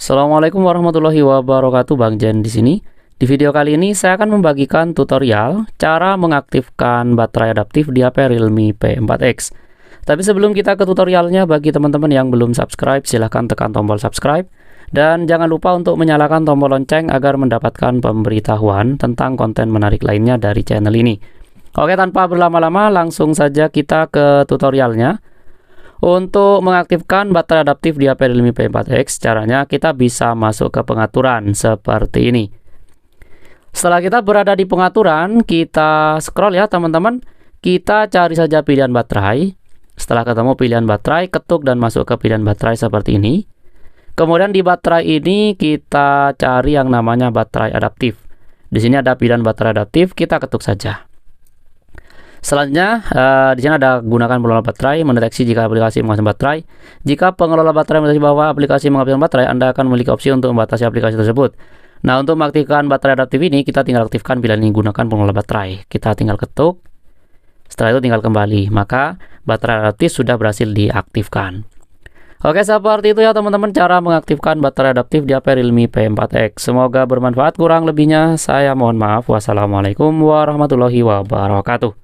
Assalamualaikum warahmatullahi wabarakatuh, Bang Jen di sini. Di video kali ini saya akan membagikan tutorial cara mengaktifkan baterai adaptif di HP Realme P4X. Tapi sebelum kita ke tutorialnya, bagi teman-teman yang belum subscribe, silahkan tekan tombol subscribe. Dan jangan lupa untuk menyalakan tombol lonceng agar mendapatkan pemberitahuan tentang konten menarik lainnya dari channel ini. Oke, tanpa berlama-lama langsung saja kita ke tutorialnya. Untuk mengaktifkan baterai adaptif di HP Realme P4X, caranya kita bisa masuk ke pengaturan seperti ini. Setelah kita berada di pengaturan, kita scroll ya teman-teman. Kita cari saja pilihan baterai. Setelah ketemu pilihan baterai, ketuk dan masuk ke pilihan baterai seperti ini. Kemudian di baterai ini kita cari yang namanya baterai adaptif. Di sini ada pilihan baterai adaptif, kita ketuk saja. Selanjutnya, di sini ada gunakan pengelola baterai, mendeteksi jika aplikasi menghabiskan baterai. Jika pengelola baterai mendeteksi bahwa aplikasi menghabiskan baterai, Anda akan memiliki opsi untuk membatasi aplikasi tersebut. Nah, untuk mengaktifkan baterai adaptif ini, kita tinggal aktifkan pilihan ini, gunakan pengelola baterai. Kita tinggal ketuk, setelah itu tinggal kembali. Maka, baterai adaptif sudah berhasil diaktifkan. Oke, seperti itu ya teman-teman cara mengaktifkan baterai adaptif di HP Realme P4X. Semoga bermanfaat, kurang lebihnya saya mohon maaf. Wassalamualaikum warahmatullahi wabarakatuh.